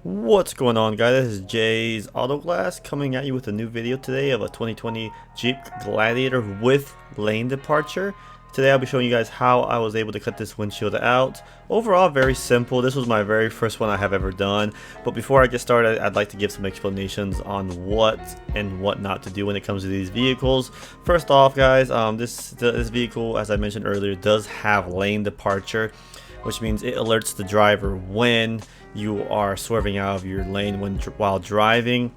What's going on, guys? This is Jay's Auto Glass coming at you with a new video today of a 2020 Jeep Gladiator with lane departure. Today I'll be showing you guys how I was able to cut this windshield out. Overall, very simple. This was my very first one I have ever done. But before I get started, I'd like to give some explanations on what and what not to do when it comes to these vehicles. First off, guys, this vehicle, as I mentioned earlier, does have lane departure, which means it alerts the driver when you are swerving out of your lane while driving.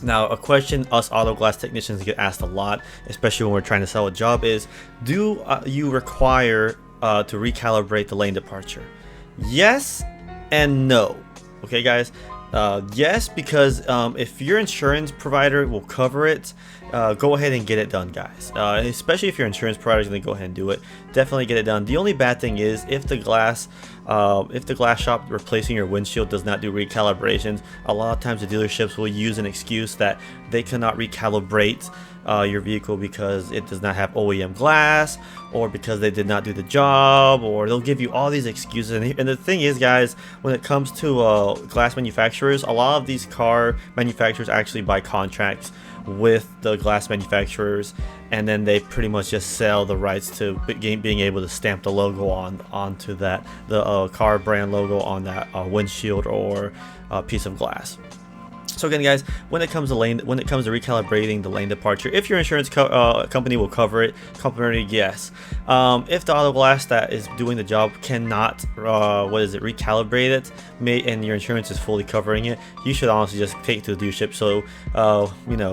Now, a question us auto glass technicians get asked a lot, especially when we're trying to sell a job, is do you require to recalibrate the lane departure? Yes and no. Okay, guys. Yes, because if your insurance provider will cover it, go ahead and get it done, guys. Especially if your insurance provider is going to go ahead and do it, definitely get it done. The only bad thing is if the glass shop replacing your windshield does not do recalibrations, a lot of times the dealerships will use an excuse that they cannot recalibrate your vehicle because it does not have OEM glass, or because they did not do the job, or they'll give you all these excuses. And the thing is, guys, when it comes to glass manufacturers, a lot of these car manufacturers actually buy contracts with the glass manufacturers, and then they pretty much just sell the rights to being able to stamp the logo onto that, the car brand logo on that windshield or piece of glass. So again, guys, when it comes to recalibrating the lane departure, if your insurance company will cover it, complimentary, yes. If the auto glass that is doing the job cannot, recalibrate it, and your insurance is fully covering it, you should honestly just take it to the dealership. So,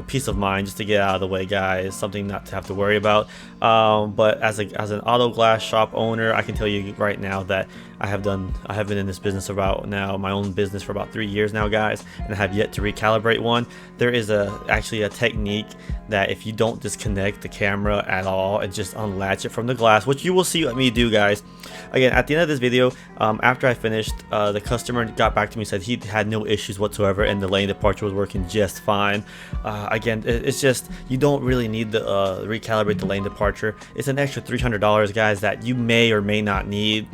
peace of mind, just to get out of the way, guys. Something not to have to worry about. But as an auto glass shop owner, I can tell you right now that I have been in this business my own business for about 3 years now, guys, and I have yet to recalibrate one. There is actually a technique that if you don't disconnect the camera at all and just unlatch it from the glass, which you will see me do, guys. Again, at the end of this video, after I finished, the customer got back to me and said he had no issues whatsoever and the lane departure was working just fine. Again, it's just, you don't really need to recalibrate the lane departure. It's an extra $300, guys, that you may or may not need.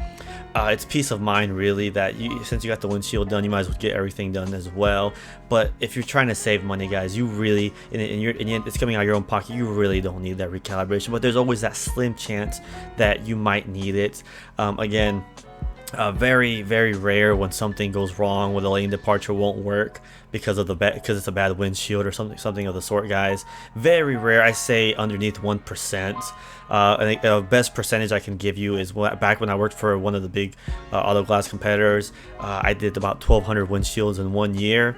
It's peace of mind, really, that since you got the windshield done, you might as well get everything done as well. But if you're trying to save money, guys, you really, it's coming out of your own pocket, you really don't need that recalibration. But there's always that slim chance that you might need it. Again, very, very rare when something goes wrong, when the lane departure won't work because it's a bad windshield or something of the sort, guys. Very rare. I say underneath 1%. I think the best percentage I can give you is back when I worked for one of the big auto glass competitors. I did about 1,200 windshields in 1 year.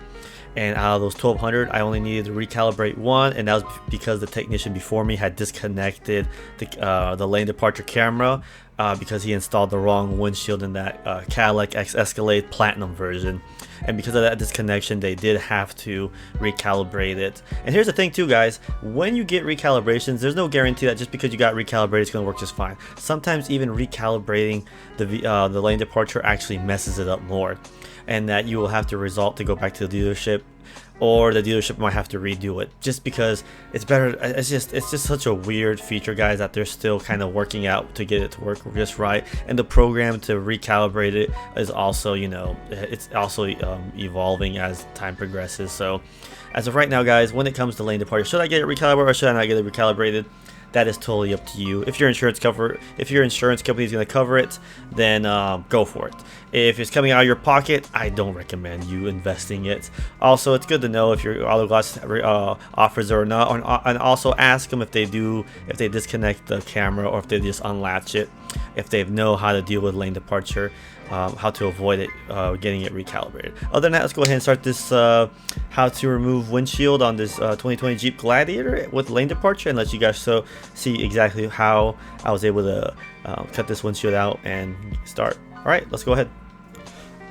And out of those 1,200, I only needed to recalibrate one, and that was because the technician before me had disconnected the lane departure camera because he installed the wrong windshield in that Cadillac Escalade Platinum version. And because of that disconnection, they did have to recalibrate it. And here's the thing too, guys, when you get recalibrations, there's no guarantee that just because you got recalibrated it's going to work just fine. Sometimes even recalibrating the lane departure actually messes it up more, and that you will have to resort to go back to the dealership, or the dealership might have to redo it, just because it's better. It's just such a weird feature, guys, that they're still kind of working out to get it to work just right. And the program to recalibrate it is also, it's also evolving as time progresses. So as of right now, guys, when it comes to lane departure, should I get it recalibrated or should I not get it recalibrated? That is totally up to you. If your insurance company is going to cover it, then go for it. If it's coming out of your pocket, I don't recommend you investing it. Also, it's good to know if your auto glass offers it or not, and also ask them if they disconnect the camera or if they just unlatch it, if they know how to deal with lane departure, how to avoid it getting it recalibrated. Other than that, let's go ahead and start this how to remove windshield on this 2020 Jeep Gladiator with lane departure, and let you guys see exactly how I was able to cut this windshield out and start. Alright, let's go ahead.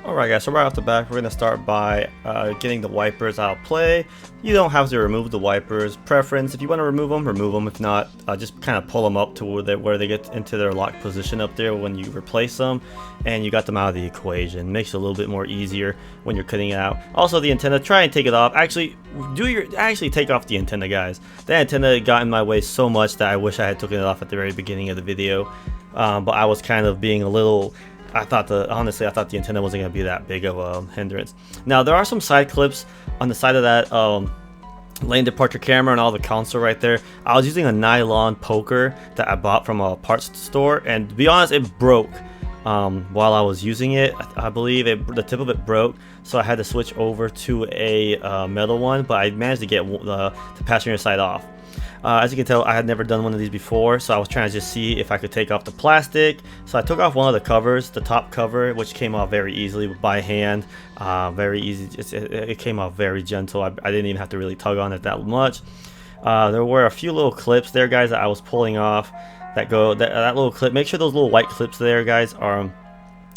Alright, guys, so right off the bat, we're going to start by getting the wipers out of play. You don't have to remove the wipers. Preference, if you want to remove them. If not, just kind of pull them up to where they get into their locked position up there when you replace them, and you got them out of the equation. Makes it a little bit more easier when you're cutting it out. Also, the antenna, try and take it off. Actually take off the antenna, guys. The antenna got in my way so much that I wish I had taken it off at the very beginning of the video. But I was kind of being a little honestly, I thought the antenna wasn't going to be that big of a hindrance. Now, there are some side clips on the side of that lane departure camera and all the console right there. I was using a nylon poker that I bought from a parts store, and to be honest, it broke while I was using it. I believe the tip of it broke, so I had to switch over to a metal one, but I managed to get the passenger side off. As you can tell, I had never done one of these before, so I was trying to just see if I could take off the plastic. So I took off one of the covers, the top cover, which came off very easily by hand. Very easy. It came off very gentle. I didn't even have to really tug on it that much. There were a few little clips there, guys, that I was pulling off. That little clip. Make sure those little white clips there, guys, are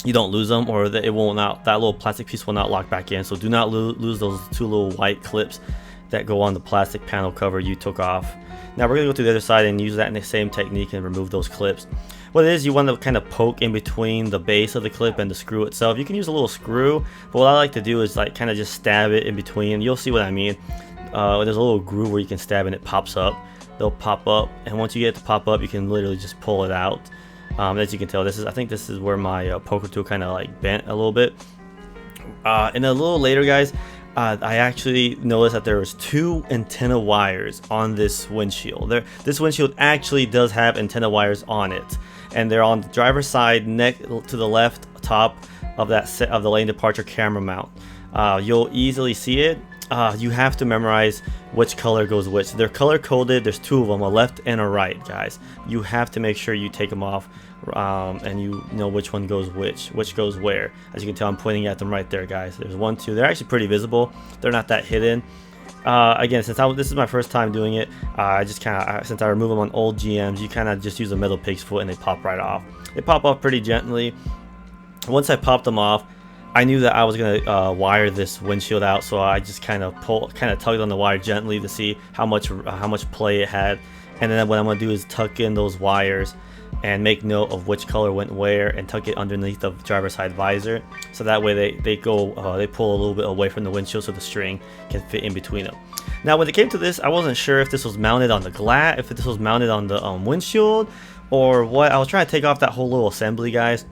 you don't lose them, or that little plastic piece will not lock back in. So do not lose those two little white clips that go on the plastic panel cover you took off. Now we're going to go to the other side and use that in the same technique and remove those clips. What it is, you want to kind of poke in between the base of the clip and the screw itself. You can use a little screw, but what I like to do is like kind of just stab it in between. You'll see what I mean. There's a little groove where you can stab and it pops up. They'll pop up, and once you get it to pop up, you can literally just pull it out. As you can tell, I think this is where my poker tool kind of like bent a little bit. And a little later, guys, I actually noticed that there was 2 antenna wires on this windshield. This windshield actually does have antenna wires on it, and they're on the driver's side, to the left top of the lane departure camera mount. You'll easily see it. You have to memorize which color goes which. They're color coded. There's 2 of them, a left and a right, guys. You have to make sure you take them off, and you know which one goes which goes where. As you can tell, I'm pointing at them right there, guys. There's 1, 2. They're actually pretty visible. They're not that hidden. Again, since this is my first time doing it, I just since I remove them on old GMs, you kind of just use a metal pig's foot and they pop right off. They pop off pretty gently. Once I popped them off, I knew that I was gonna wire this windshield out, so I just kind of tugged on the wire gently to see how much play it had, and then what I'm gonna do is tuck in those wires and make note of which color went where, and tuck it underneath the driver's side visor, so that way they pull a little bit away from the windshield, so the string can fit in between them. Now, when it came to this, I wasn't sure if this was mounted on the glass, if this was mounted on the windshield, or what. I was trying to take off that whole little assembly, guys.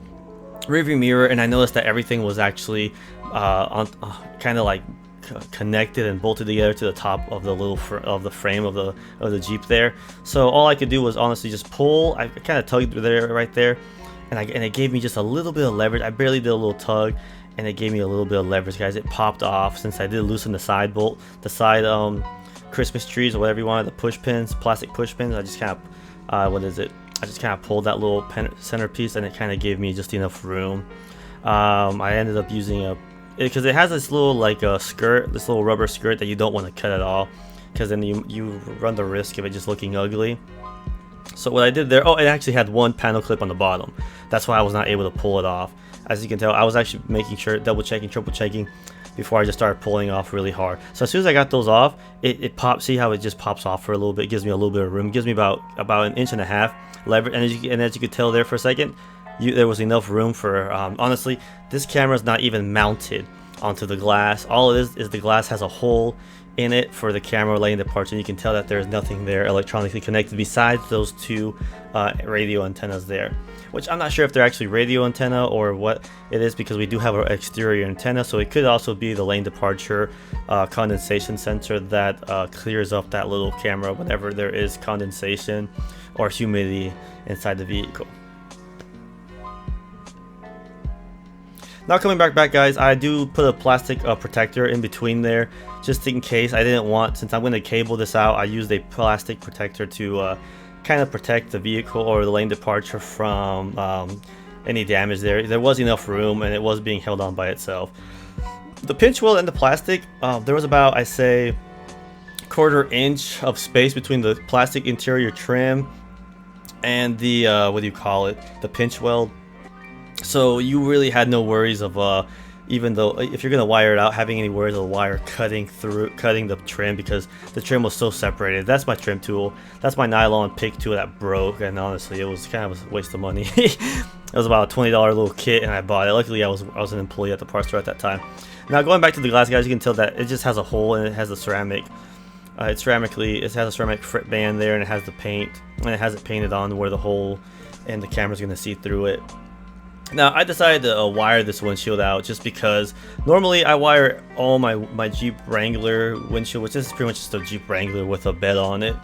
Rearview mirror, and I noticed that everything was actually kind of like connected and bolted together to the top of the little frame of the Jeep there. So all I could do was honestly just pull. I kind of tugged right there, and it gave me just a little bit of leverage. I barely did a little tug, and it gave me a little bit of leverage, guys. It popped off since I did loosen the side bolt, the side Christmas trees or whatever you wanted, the push pins, plastic push pins. I just kind of I just kind of pulled that little centerpiece, and it kind of gave me just enough room. I ended up using because it has this little skirt, this little rubber skirt that you don't want to cut at all, because then you run the risk of it just looking ugly. So what I did there, it actually had 1 panel clip on the bottom. That's why I was not able to pull it off. As you can tell, I was actually making sure, double checking, triple checking before I just started pulling off really hard. So as soon as I got those off, it popped. See how it just pops off for a little bit? It gives me a little bit of room. It gives me about 1.5 inches leverage. And as you could tell there for a second, there was enough room for. Honestly, this camera is not even mounted onto the glass. All it is the glass has a hole in it for the camera lane departure, and you can tell that there's nothing there electronically connected besides those 2 radio antennas there, which I'm not sure if they're actually radio antenna or what it is, because we do have an exterior antenna, so it could also be the lane departure condensation sensor that clears up that little camera whenever there is condensation or humidity inside the vehicle. Now coming back, guys, I do put a plastic protector in between there, just in case. I didn't want, since I'm going to cable this out, I used a plastic protector to kind of protect the vehicle or the lane departure from any damage there. There was enough room, and it was being held on by itself. The pinch weld and the plastic, there was about, I say, 1/4 inch of space between the plastic interior trim and the the pinch weld. So you really had no worries of even though if you're gonna wire it out, having any worries of the wire cutting the trim, because the trim was so separated. That's my trim tool. That's my nylon pick tool that broke, and honestly, it was kind of a waste of money. It was about a $20 little kit, and I bought it. Luckily, I was an employee at the parts store at that time. Now going back to the glass, guys, you can tell that it just has a hole, and it has a ceramic. It has a ceramic frit band there, and it has the paint, and it has it painted on where the hole and the camera's gonna see through it. Now I decided to wire this windshield out just because normally I wire all my Jeep Wrangler windshield, which is pretty much just a Jeep Wrangler with a bed on it.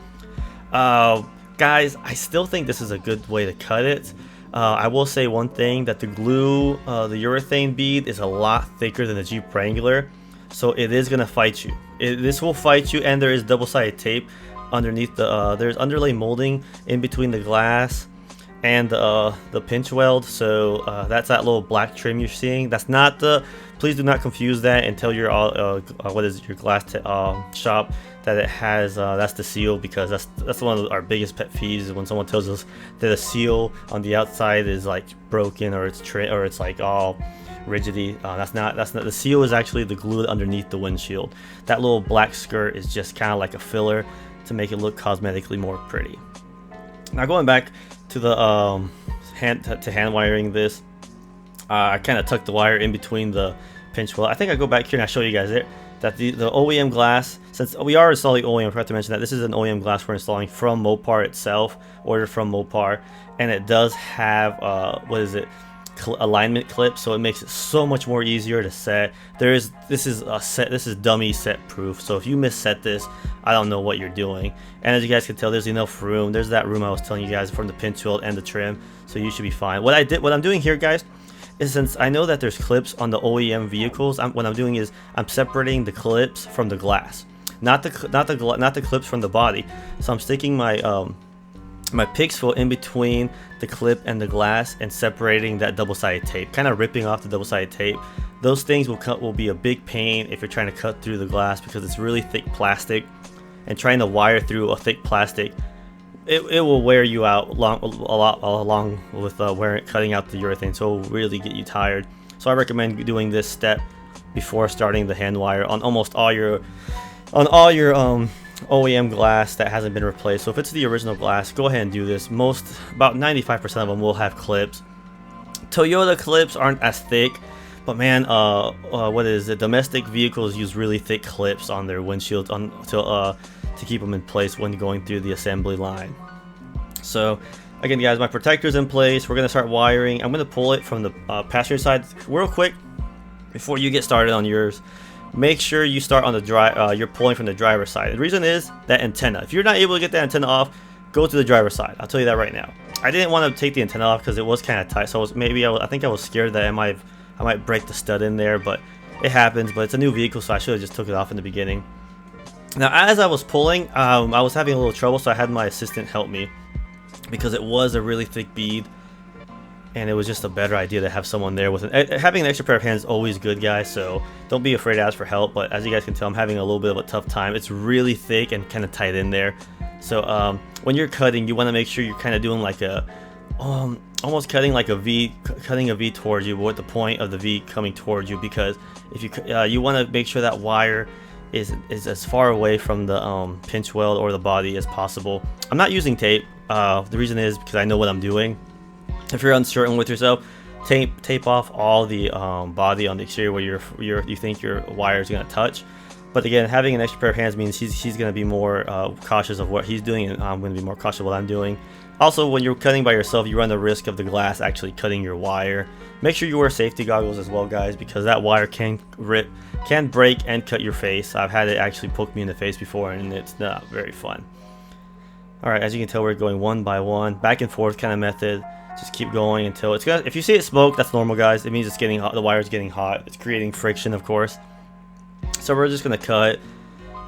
Guys, I still think this is a good way to cut it. I will say one thing, that the glue, the urethane bead is a lot thicker than the Jeep Wrangler, so it is going to fight you. This will fight you, and there is double-sided tape underneath the, there's underlay molding in between the glass and the pinch weld, so that's that little black trim you're seeing. That's not the, please do not confuse that and tell your what is it, your glass shop that it has that's the seal, because that's one of our biggest pet peeves, is when someone tells us that a seal on the outside is like broken, or it's like all rigidity. That's not the seal. Is actually the glue underneath the windshield. That little black skirt is just kind of like a filler to make it look cosmetically more pretty. Now going back to the hand wiring this, I kind of tucked the wire in between the pinch weld. I think I go back here and I show you guys it, that the OEM glass, since we are installing OEM, I forgot to mention that this is an OEM glass we're installing from Mopar itself, ordered from Mopar, and it does have what is it, alignment clips, so it makes it so much more easier to set. This is dummy set proof, so if you misset this, I don't know what you're doing. And as you guys can tell, there's enough room. There's that room I was telling you guys from the pinch weld and the trim, so you should be fine. What I'm doing here, guys, is since I know that there's clips on the OEM vehicles, what I'm doing is I'm separating the clips from the glass, not the clips from the body. So I'm sticking my my pixel in between the clip and the glass and separating that double-sided tape, kind of ripping off the double-sided tape. Those things will be a big pain if you're trying to cut through the glass, because it's really thick plastic, and trying to wire through a thick plastic, it will wear you out along with cutting out the urethane, so it will really get you tired. So I recommend doing this step before starting the hand wire on almost all your OEM glass that hasn't been replaced. So if it's the original glass, go ahead and do this. About 95% of them will have clips. Toyota clips aren't as thick, but man, what is it? Domestic vehicles use really thick clips on their windshields to keep them in place when going through the assembly line. So again, guys, my protector's in place. We're gonna start wiring. I'm gonna pull it from the passenger side real quick before you get started on yours. Make sure you start on the you're pulling from the driver's side. The reason is that antenna. If you're not able to get that antenna off, go to the driver's side. I'll tell you that right now. I didn't want to take the antenna off because it was kind of tight. So I think I was scared that I might break the stud in there, but it happens. But it's a new vehicle, so I should have just took it off in the beginning. Now, as I was pulling, I was having a little trouble, so I had my assistant help me, because it was a really thick bead, and it was just a better idea to have someone there with having an extra pair of hands is always good, guys. So don't be afraid to ask for help. But as you guys can tell, I'm having a little bit of a tough time. It's really thick and kind of tight in there. So when you're cutting, you want to make sure you're kind of doing like a almost cutting like a V, cutting a V towards you, with the point of the V coming towards you, because if you want to make sure that wire is as far away from the pinch weld or the body as possible. I'm not using tape. The reason is because I know what I'm doing. If you're uncertain with yourself, tape off all the body on the exterior where you think your wire is going to touch. But again, having an extra pair of hands means he's going to be more cautious of what he's doing, and I'm going to be more cautious of what I'm doing. Also, when you're cutting by yourself, you run the risk of the glass actually cutting your wire. Make sure you wear safety goggles as well, guys, because that wire can break and cut your face. I've had it actually poke me in the face before, and it's not very fun. Alright, as you can tell, we're going one by one, back and forth kind of method. Just keep going until it's gonna, if you see it smoke, that's normal, guys. It means it's getting hot, the wire's getting hot. It's creating friction, of course. So we're just gonna cut,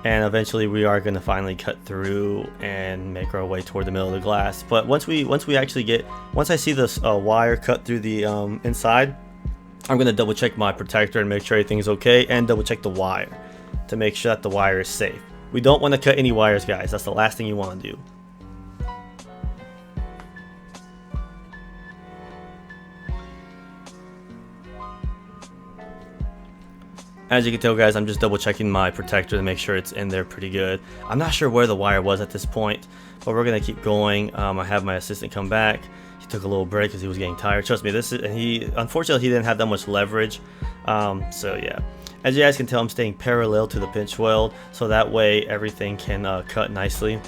and eventually we are gonna finally cut through and make our way toward the middle of the glass. But once I see this wire cut through the inside, I'm gonna double check my protector and make sure everything's okay, and double check the wire to make sure that the wire is safe. We don't want to cut any wires, guys. That's the last thing you want to do. As you can tell, guys, I'm just double checking my protector to make sure it's in there pretty good. I'm not sure where the wire was at this point, but we're gonna keep going. I have my assistant come back. He took a little break because he was getting tired. Trust me, unfortunately he didn't have that much leverage. So yeah, as you guys can tell, I'm staying parallel to the pinch weld, so that way everything can cut nicely.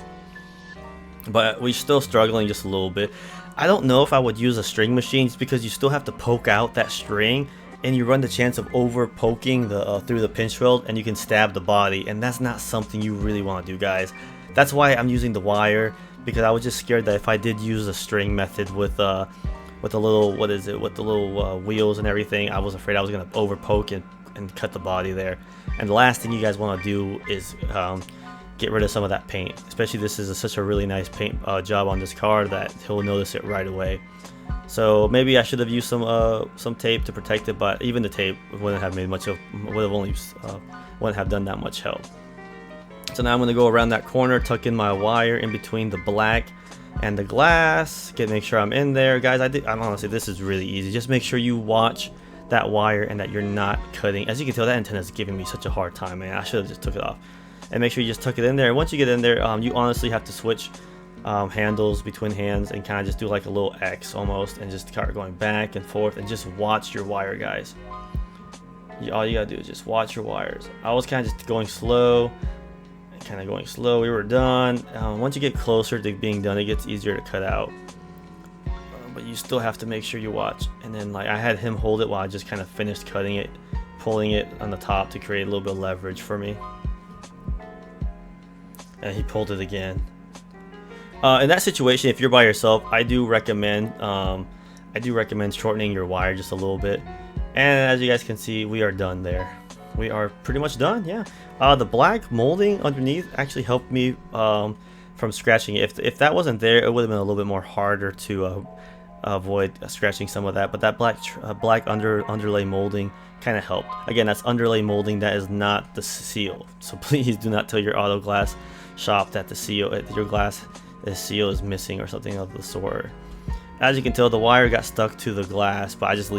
But we're still struggling just a little bit. I don't know if I would use a string machine just because you still have to poke out that string, and you run the chance of over poking the through the pinch weld, and you can stab the body, and that's not something you really want to do, guys. That's why I'm using the wire, because I was just scared that if I did use a string method with the little, what is it, with the little wheels and everything, I was afraid I was gonna over poke and cut the body there. And the last thing you guys want to do is get rid of some of that paint, especially this is such a really nice paint job on this car that he'll notice it right away. So maybe I should have used some tape to protect it, but even the tape wouldn't have made much of, wouldn't have done that much help. So now I'm gonna go around that corner, tuck in my wire in between the black and the glass, make sure I'm in there, guys. I'm honestly, this is really easy. Just make sure you watch that wire and that you're not cutting. As you can tell, that antenna is giving me such a hard time, man. I should have just took it off. And make sure you just tuck it in there. And once you get in there, you honestly have to switch handles between hands and kind of just do like a little X almost, and just start going back and forth and just watch your wire, guys. All you gotta do is just watch your wires. I was kind of just going slow. We were done. Once you get closer to being done, it gets easier to cut out, but you still have to make sure you watch. And then like I had him hold it while I just kind of finished cutting it, pulling it on the top to create a little bit of leverage for me, and he pulled it again. In that situation, if you're by yourself, I do recommend shortening your wire just a little bit. And as you guys can see, we are done there. We are pretty much done, yeah. The black molding underneath actually helped me from scratching it. If that wasn't there, it would have been a little bit more harder to avoid scratching some of that. But that black underlay molding kind of helped. Again, that's underlay molding, that is not the seal. So please do not tell your auto glass shop that the seal, your glass seal is missing or something of the sort. As you can tell, the wire got stuck to the glass, but I just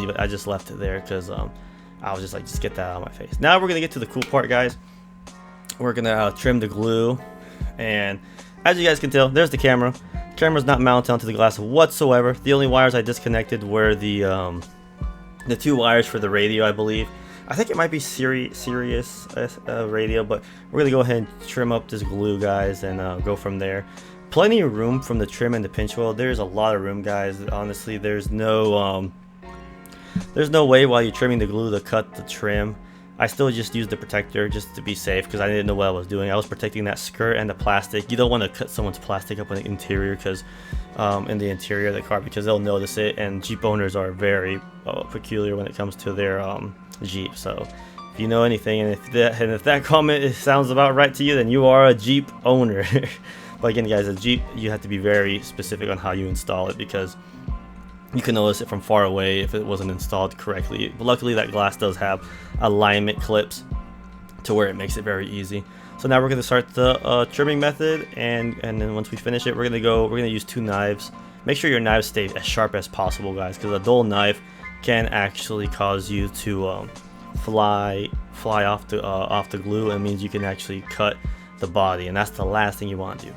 left it there because I was just like, just get that out of my face. Now we're gonna get to the cool part, guys. We're gonna trim the glue, and as you guys can tell, there's the camera. Camera's not mounted onto the glass whatsoever. The only wires I disconnected were the two wires for the radio, I believe. I think it might be Sirius radio, but we're gonna go ahead and trim up this glue, guys, and go from there. Plenty of room from the trim and the pinch weld. There's a lot of room, guys. Honestly, there's no way while you're trimming the glue to cut the trim. I still just used the protector just to be safe because I didn't know what I was doing. I was protecting that skirt and the plastic. You don't want to cut someone's plastic up in the interior because in the interior of the car, because they'll notice it, and Jeep owners are very peculiar when it comes to their Jeep. So if you know anything, and if that comment sounds about right to you, then you are a Jeep owner. But again, guys, a Jeep, you have to be very specific on how you install it because you can notice it from far away if it wasn't installed correctly. But luckily, that glass does have alignment clips to where it makes it very easy. So now we're going to start the trimming method, and then once we finish it, we're going to use two knives. Make sure your knives stay as sharp as possible, guys, because a dull knife can actually cause you to fly off the glue, and means you can actually cut the body, and that's the last thing you want to do.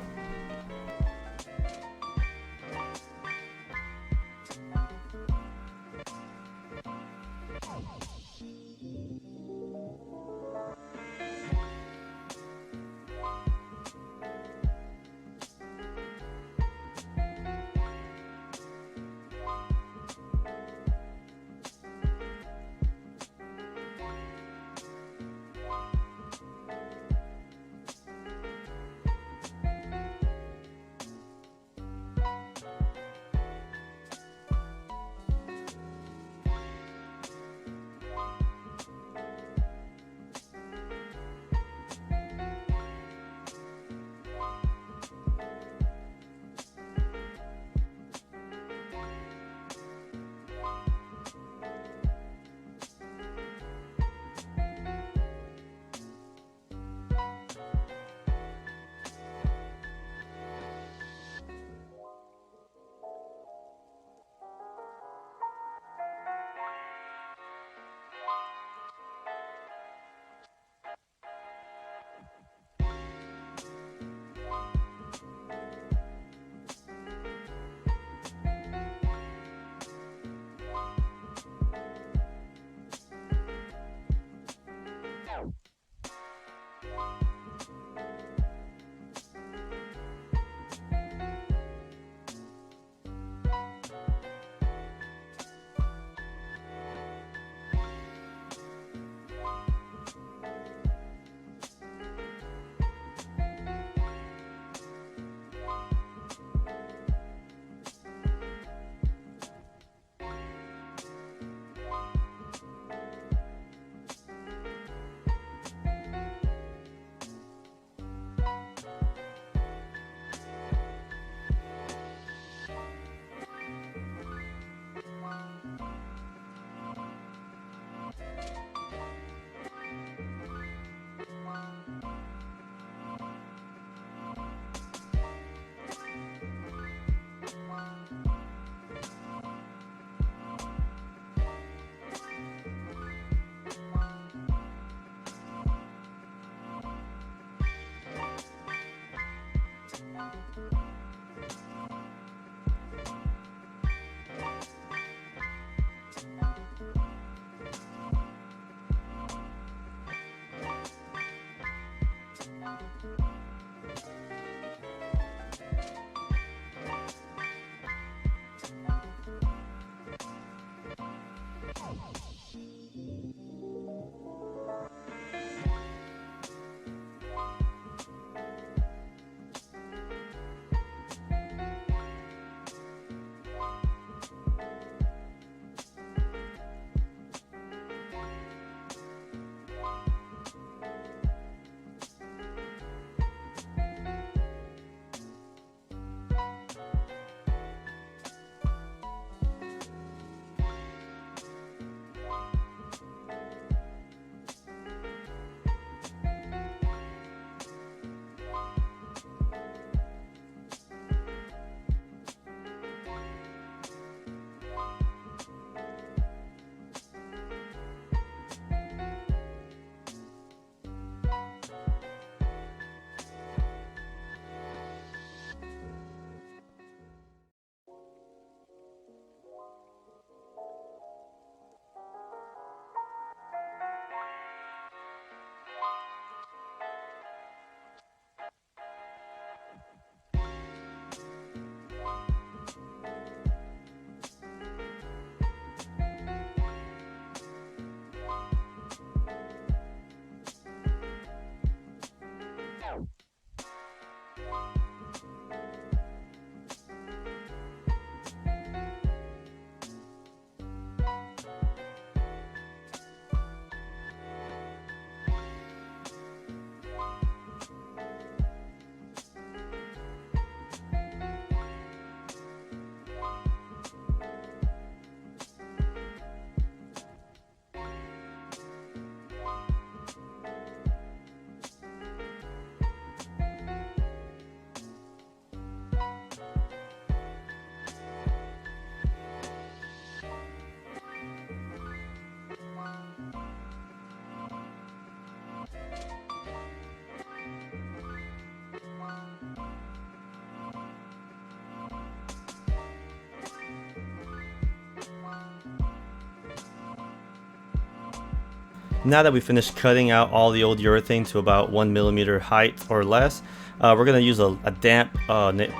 Now that we finished cutting out all the old urethane to about 1 millimeter height or less, we're going to use a damp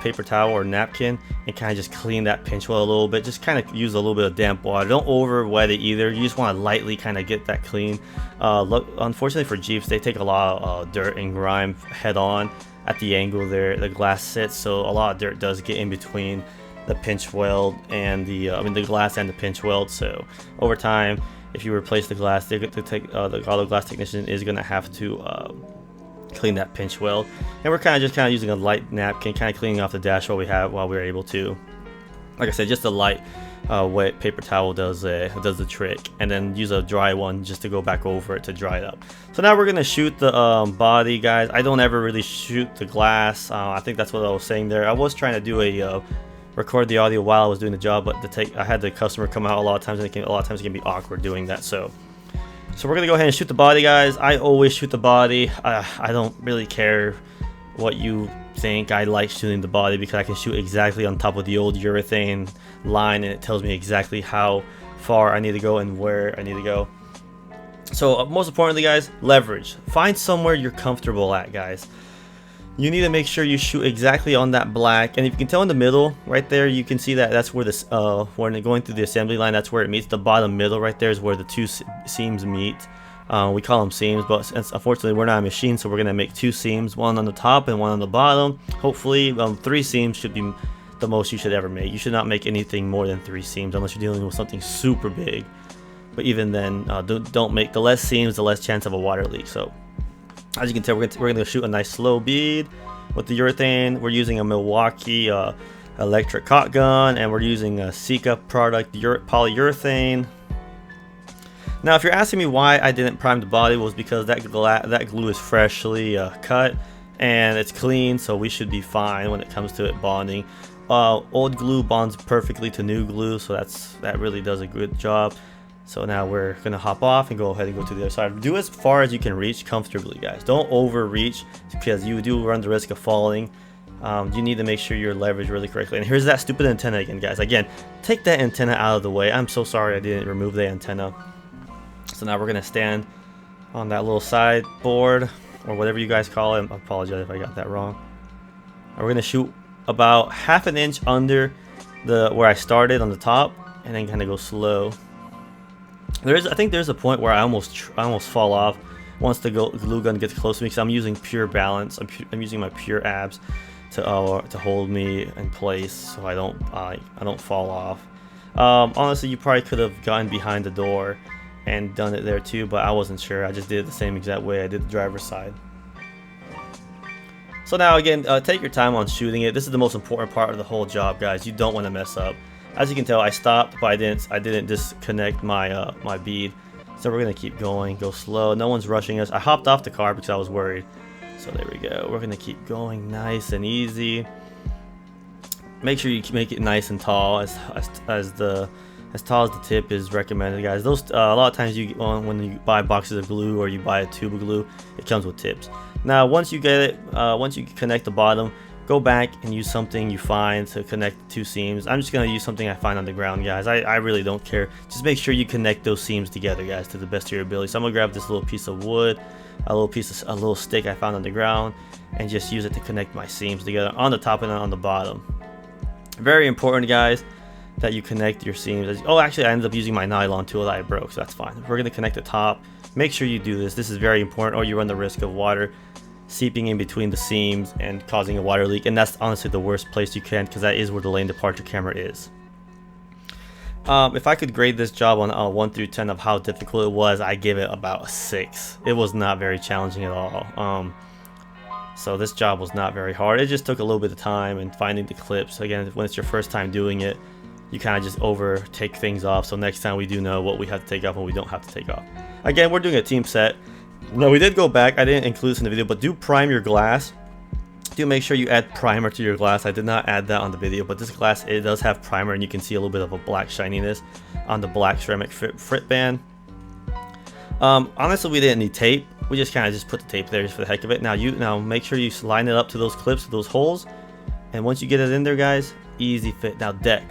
paper towel or napkin and kind of just clean that pinch well a little bit. Just kind of use a little bit of damp water. Don't over wet it either. You just want to lightly kind of get that clean. Unfortunately for Jeeps, they take a lot of dirt and grime head on at the angle there the glass sits, so a lot of dirt does get in between the pinch weld and the glass and the pinch weld. So over time, if you replace the glass, the auto glass technician is going to have to clean that pinch weld. And we're kind of using a light napkin, kind of cleaning off the dash while we're able to. Like I said, just a light wet paper towel does the trick, and then use a dry one just to go back over it to dry it up. So now we're gonna shoot the body, guys. I don't ever really shoot the glass. I think that's what I was saying there. I was trying to do a record the audio while I was doing the job, but I had the customer come out a lot of times, and it can be awkward doing that. So we're gonna go ahead and shoot the body, guys. I always shoot the body. I don't really care what you think. I like shooting the body because I can shoot exactly on top of the old urethane line, and it tells me exactly how far I need to go and where I need to go. So most importantly, guys, leverage. Find somewhere you're comfortable at, guys. You need to make sure you shoot exactly on that black, and if you can tell in the middle right there, you can see that that's where this when going through the assembly line, that's where it meets. The bottom middle right there is where the two seams meet. We call them seams, but unfortunately we're not a machine, so we're gonna make two seams, one on the top and one on the bottom. Hopefully 3 seams should be the most you should ever make. You should not make anything more than 3 seams unless you're dealing with something super big. But even then, don't make the less seams, the less chance of a water leak. So as you can tell, we're gonna shoot a nice slow bead with the urethane. We're using a Milwaukee electric caulk gun, and we're using a Sika product polyurethane. Now, if you're asking me why I didn't prime the body, was because that glue is freshly cut and it's clean, so we should be fine when it comes to it bonding. Old glue bonds perfectly to new glue, so that really does a good job. So now we're gonna hop off and go ahead and go to the other side. Do as far as you can reach comfortably, guys. Don't overreach because you do run the risk of falling. You need to make sure you're leveraged really correctly. And here's that stupid antenna again, guys. Again, take that antenna out of the way. I'm so sorry I didn't remove the antenna. So now we're gonna stand on that little side board, or whatever you guys call it. I apologize if I got that wrong. And we're gonna shoot about ½ an inch under where I started on the top, and then kind of go slow. I think there's a point where I almost fall off once the glue gun gets close to me, because I'm using pure balance. I'm using my pure abs to hold me in place, so I don't fall off. Honestly, you probably could have gotten behind the door and done it there too, but I wasn't sure. I just did it the same exact way I did the driver's side. So now again, take your time on shooting it. This is the most important part of the whole job, guys. You don't want to mess up. As you can tell, I stopped, but I didn't disconnect my my bead. So we're gonna keep going, go slow. No one's rushing us. I hopped off the car because I was worried. So there we go. We're gonna keep going, nice and easy. Make sure you make it nice and tall, as tall as the tip is recommended, guys. Those a lot of times when you buy boxes of glue or you buy a tube of glue, it comes with tips. Now once you get it, once you connect the bottom, go back and use something you find to connect the 2 seams. I'm just gonna use something I find on the ground, guys. I really don't care. Just make sure you connect those seams together, guys, to the best of your ability. So I'm gonna grab this little piece of wood, a little stick I found on the ground, and just use it to connect my seams together on the top and on the bottom. Very important, guys, that you connect your seams. Oh, actually, I ended up using my nylon tool that I broke, so that's fine. We're gonna connect the top. Make sure you do this. This is very important, or you run the risk of water seeping in between the seams and causing a water leak, and that's honestly the worst place you can, because that is where the lane departure camera is. If I could grade this job on 1 through 10 of how difficult it was, I give it about a 6. It was not very challenging at all. So this job was not very hard. It just took a little bit of time and finding the clips. Again, when it's your first time doing it, you kind of just take things off, so next time we do know what we have to take off and we don't have to take off. Again, we're doing a team set. No, we did go back. I didn't include this in the video, but do prime your glass. Do make sure you add primer to your glass. I did not add that on the video, but this glass, it does have primer, and you can see a little bit of a black shininess on the black ceramic frit band. Honestly, we didn't need tape. We just kind of put the tape there just for the heck of it. Now make sure you line it up to those clips, to those holes, and once you get it in there, guys, easy fit. Now deck.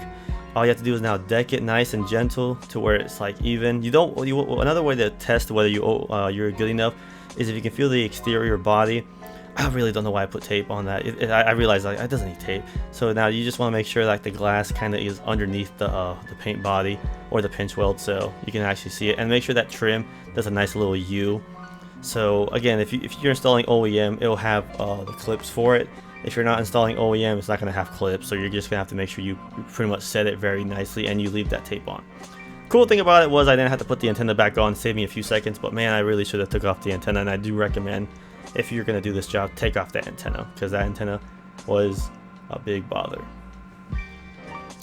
All you have to do is now deck it nice and gentle to where it's like even. Another way to test whether you're good enough is if you can feel the exterior body. I really don't know why I put tape on that. I realized like it doesn't need tape. So now you just want to make sure like the glass kind of is underneath the paint body or the pinch weld, so you can actually see it, and make sure that trim does a nice little U. So again, if you're installing OEM, it'll have the clips for it. If you're not installing OEM, it's not going to have clips, so you're just going to have to make sure you pretty much set it very nicely and you leave that tape on. Cool thing about it was I didn't have to put the antenna back on, save me a few seconds, but man, I really should have took off the antenna, and I do recommend, if you're going to do this job, take off that antenna, because that antenna was a big bother.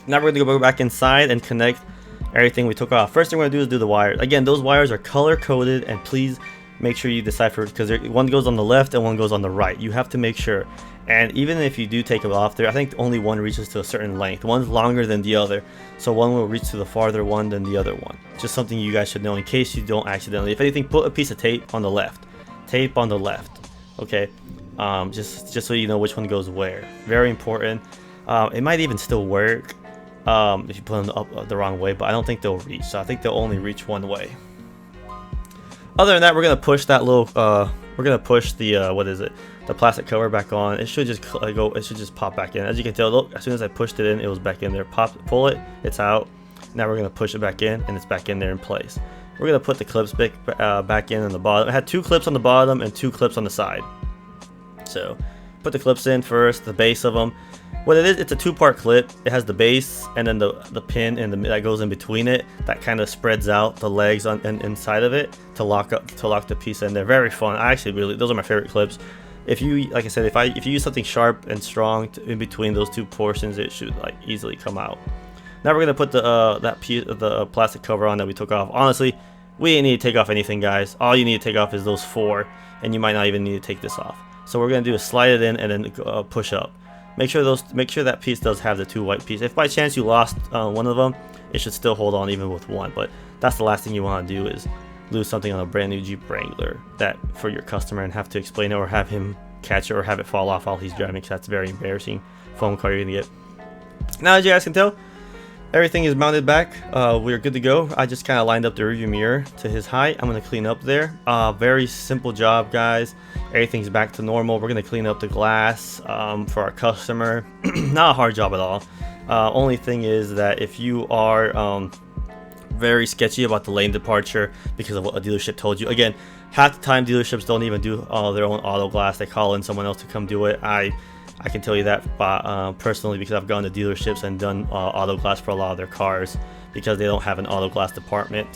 Now we're going to go back inside and connect everything we took off. First thing we're going to do is do the wires. Again, those wires are color coded, and please make sure you decipher, because one goes on the left and one goes on the right. You have to make sure. And even if you do take it off there, I think only one reaches to a certain length. One's longer than the other, so one will reach to the farther one than the other one. Just something you guys should know in case you don't accidentally. If anything, put a piece of tape on the left. Tape on the left. Okay, just so you know which one goes where. Very important. It might even still work if you put them up the wrong way, but I don't think they'll reach. So I think they'll only reach one way. Other than that, we're gonna push that little. We're gonna push the what is it? The plastic cover back on. It should just go. It should just pop back in. As you can tell, look, as soon as I pushed it in, it was back in there. Pull it. It's out. Now we're gonna push it back in, and it's back in there in place. We're gonna put the clips back in on the bottom. It had 2 clips on the bottom and 2 clips on the side. So put the clips in first, the base of them. What it is, it's a 2-part clip. It has the base and then the pin that goes in between it. That kind of spreads out the legs inside of it to lock the piece in there. Very fun. I actually those are my favorite clips. If you, like I said, if you use something sharp and strong in between those 2 portions, it should like easily come out. Now we're gonna put the plastic cover on that we took off. Honestly, we didn't need to take off anything, guys. All you need to take off is those 4, and you might not even need to take this off. So what we're gonna do is slide it in and then push up. Make sure that piece does have the 2 white pieces. If by chance you lost one of them, it should still hold on even with 1. But that's the last thing you want to do is lose something on a brand new Jeep Wrangler that for your customer and have to explain it or have him catch it or have it fall off while he's driving, because that's very embarrassing phone call you're gonna get. Now, as you guys can tell, everything is mounted back. We're good to go. I just kind of lined up the rearview mirror to his height. I'm going to clean up there. Very simple job, guys. Everything's back to normal. We're going to clean up the glass for our customer. Not a hard job at all. Only thing is that if you are very sketchy about the lane departure because of what a dealership told you. Again, half the time dealerships don't even do their own auto glass. They call in someone else to come do it. I can tell you that personally, because I've gone to dealerships and done auto glass for a lot of their cars because they don't have an auto glass department.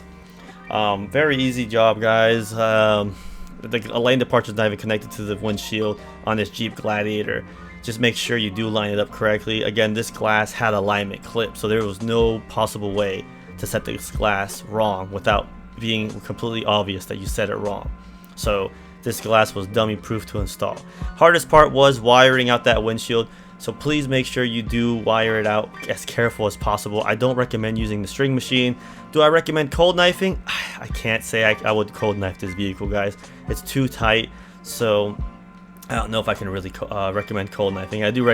Very easy job, guys. The lane departure is not even connected to the windshield on this Jeep Gladiator. Just make sure you do line it up correctly. Again, this glass had alignment clip, so there was no possible way to set this glass wrong without being completely obvious that you set it wrong. So this glass was dummy proof to install. Hardest part was wiring out that windshield, so please make sure you do wire it out as careful as possible. I don't recommend using the string machine. Do I recommend cold knifing? I can't say I would cold knife this vehicle, guys. It's too tight, so I don't know if I can really recommend cold knifing. I do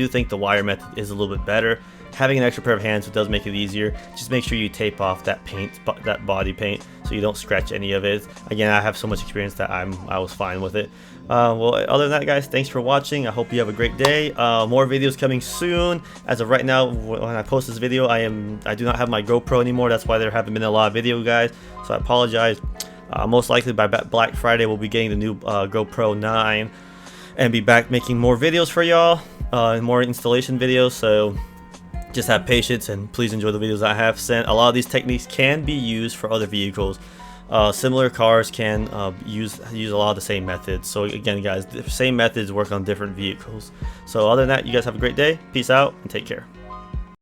think the wire method is a little bit better. Having an extra pair of hands does make it easier. Just make sure you tape off that paint, that body paint, so you don't scratch any of it. Again, I have so much experience that I was fine with it. Well, other than that, guys, thanks for watching. I hope you have a great day. More videos coming soon. As of right now, when I post this video, I do not have my GoPro anymore. That's why there haven't been a lot of video, guys. So I apologize. Most likely by Black Friday, we'll be getting the new GoPro 9 and be back making more videos for y'all, more installation videos. So just have patience and please enjoy the videos I have sent. A lot of these techniques can be used for other vehicles. Similar cars can use a lot of the same methods. So again, guys, the same methods work on different vehicles. So other than that, you guys have a great day. Peace out and take care.